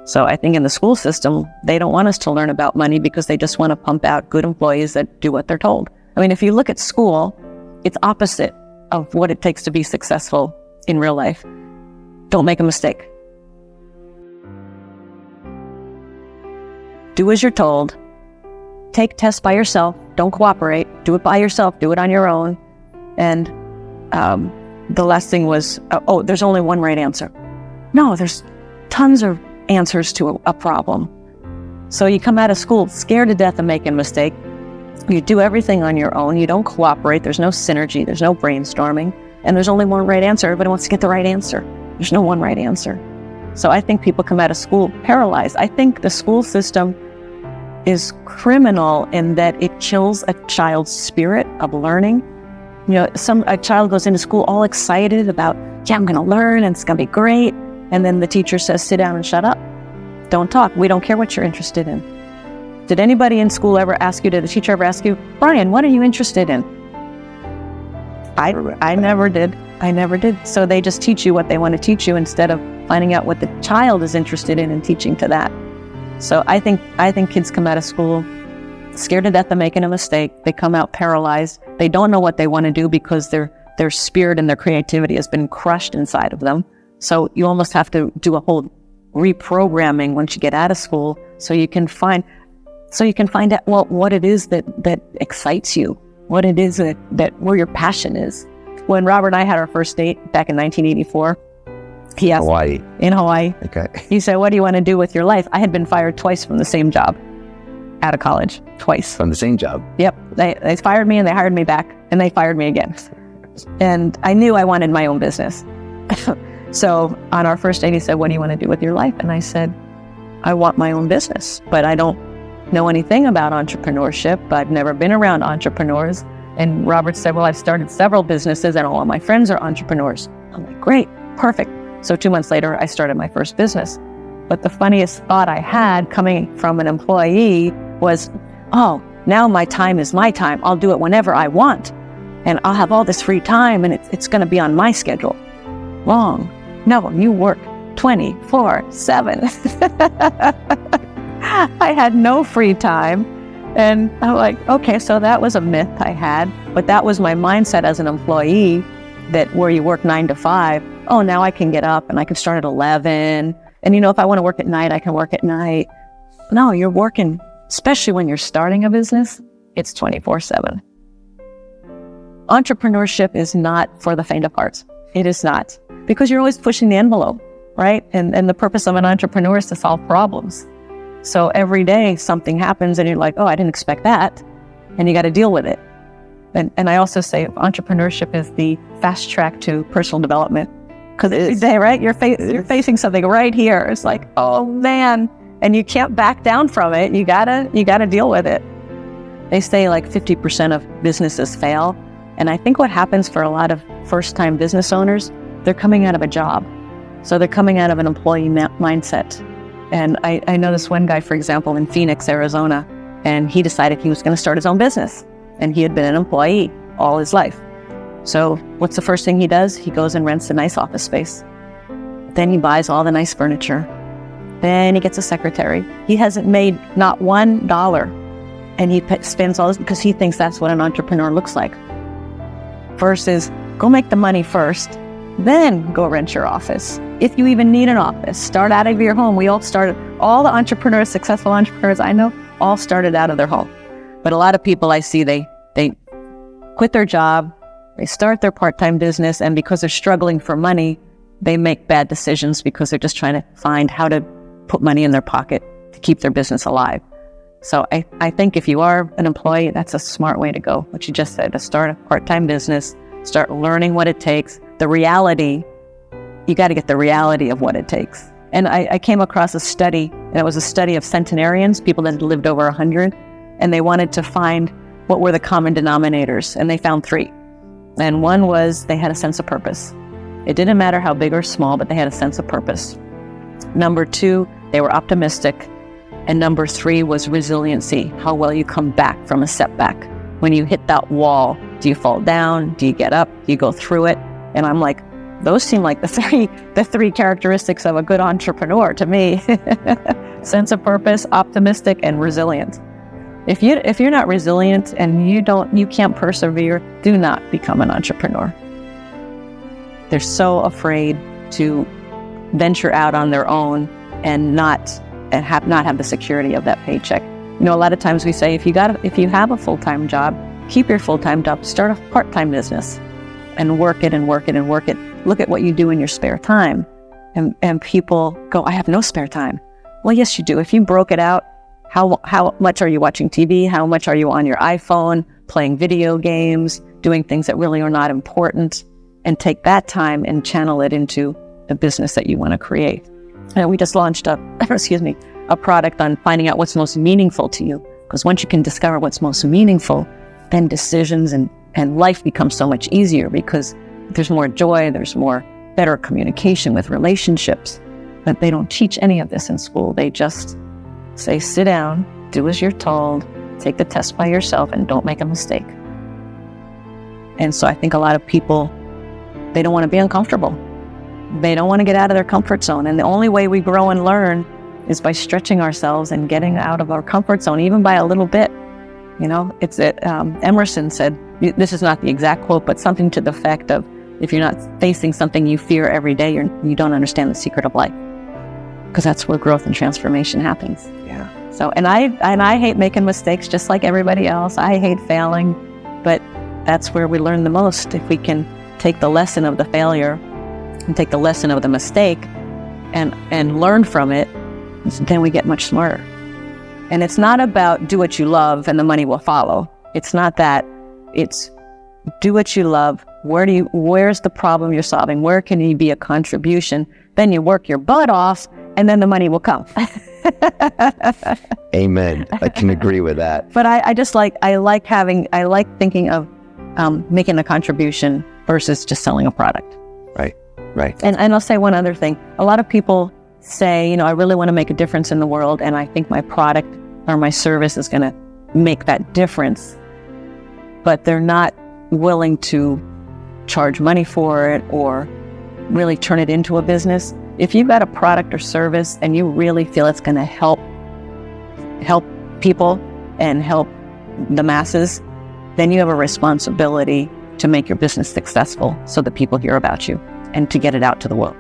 So I think in the school system, they don't want us to learn about money because they just want to pump out good employees that do what they're told. I mean, if you look at school, it's opposite of what it takes to be successful in real life. Don't make a mistake. Do as you're told. Take tests by yourself. Don't cooperate. Do it by yourself. Do it on your own. And the last thing was, there's only one right answer. No, there's tons of answers to a problem. So you come out of school scared to death of making a mistake. You do everything on your own. You don't cooperate. There's no synergy. There's no brainstorming. And there's only one right answer. Everybody wants to get the right answer. There's no one right answer. So I think people come out of school paralyzed. I think the school system is criminal in that it kills a child's spirit of learning. You know, a child goes into school all excited about, yeah, I'm going to learn and it's going to be great. And then the teacher says, sit down and shut up. Don't talk. We don't care what you're interested in. Did anybody in school ever ask you, did the teacher ever ask you, Brian, what are you interested in? I never did. I never did. So they just teach you what they want to teach you instead of finding out what the child is interested in and teaching to that. So I think kids come out of school scared to death of making a mistake. They come out paralyzed. They don't know what they want to do because their spirit and their creativity has been crushed inside of them. So you almost have to do a whole reprogramming once you get out of school so you can find out what it is that excites you, what it is that where your passion is. When Robert and I had our first date back in 1984, he asked in Hawaii. Okay. He said, what do you want to do with your life? I had been fired twice from the same job out of college, twice. From the same job? Yep. They fired me and they hired me back and they fired me again. And I knew I wanted my own business. So on our first date, he said, what do you want to do with your life? And I said, I want my own business, but I don't know anything about entrepreneurship. I've never been around entrepreneurs. And Robert said, well, I've started several businesses and all of my friends are entrepreneurs. I'm like, great, perfect. So 2 months later, I started my first business. But the funniest thought I had coming from an employee was, oh, now my time is my time. I'll do it whenever I want. And I'll have all this free time and it's going to be on my schedule. Wrong. No, you work 24/7. I had no free time. And I'm like, okay, so that was a myth I had. But that was my mindset as an employee, that where you work 9 to 5, oh, now I can get up and I can start at 11. And if I want to work at night, I can work at night. No, you're working, especially when you're starting a business, it's 24/7. Entrepreneurship is not for the faint of heart. It is not. Because you're always pushing the envelope, right? And the purpose of an entrepreneur is to solve problems. So every day something happens and you're like, oh, I didn't expect that. And you got to deal with it. And I also say entrepreneurship is the fast track to personal development. Because every day, right, you're facing something right here. It's like, oh man, and you can't back down from it. You gotta deal with it. They say like 50% of businesses fail. And I think what happens for a lot of first-time business owners, they're coming out of a job. So they're coming out of an employee mindset. And I know this one guy, for example, in Phoenix, Arizona, and he decided he was going to start his own business. And he had been an employee all his life. So what's the first thing he does? He goes and rents a nice office space. Then he buys all the nice furniture. Then he gets a secretary. He hasn't made not $1. And he spends all this because he thinks that's what an entrepreneur looks like. Versus go make the money first, then go rent your office. If you even need an office, start out of your home. We all started, all the entrepreneurs, successful entrepreneurs I know, all started out of their home. But a lot of people I see, they quit their job, they start their part-time business, and because they're struggling for money, they make bad decisions because they're just trying to find how to put money in their pocket to keep their business alive. So I think if you are an employee, that's a smart way to go. What you just said, to start a part-time business, start learning what it takes. The reality, you got to get the reality of what it takes. And I came across a study, and it was a study of centenarians, people that had lived over 100, and they wanted to find what were the common denominators, and they found 3. And one was they had a sense of purpose. It didn't matter how big or small, but they had a sense of purpose. Number 2, they were optimistic. And number 3 was resiliency, how well you come back from a setback. When you hit that wall, do you fall down? Do you get up? Do you go through it? And I'm like, Those seem like the three characteristics of a good entrepreneur to me. Sense of purpose, optimistic, and resilient. If you're not resilient and you can't persevere, do not become an entrepreneur. They're so afraid to venture out on their own and not have the security of that paycheck. You know, a lot of times we say, if you have a full-time job, keep your full-time job, start a part-time business and work it and work it and work it. Look at what you do in your spare time. And people go, I have no spare time. Well, yes, you do. If you broke it out, how much are you watching TV? How much are you on your iPhone, playing video games, doing things that really are not important? And take that time and channel it into the business that you want to create. And we just launched a product on finding out what's most meaningful to you. Because once you can discover what's most meaningful, then decisions and life becomes so much easier, because there's more joy, there's better communication with relationships. But they don't teach any of this in school. They just say, sit down, do as you're told, take the test by yourself, and don't make a mistake. And so I think a lot of people, they don't want to be uncomfortable. They don't want to get out of their comfort zone. And the only way we grow and learn is by stretching ourselves and getting out of our comfort zone, even by a little bit. You know, Emerson said, this is not the exact quote, but something to the effect of, if you're not facing something you fear every day, you don't understand the secret of life. Because that's where growth and transformation happens. Yeah. So, and I hate making mistakes just like everybody else. I hate failing, but that's where we learn the most. If we can take the lesson of the failure and take the lesson of the mistake and learn from it, then we get much smarter. And it's not about do what you love and the money will follow. It's not that. It's do what you love. Where's the problem you're solving? Where can you be a contribution? Then you work your butt off, and then the money will come. Amen. I can agree with that. But I like thinking of making a contribution versus just selling a product. Right. And I'll say one other thing. A lot of people say, I really want to make a difference in the world, and I think my product or my service is going to make that difference. But they're not willing to charge money for it or really turn it into a business. If you've got a product or service and you really feel it's going to help people and help the masses, then you have a responsibility to make your business successful so that people hear about you and to get it out to the world.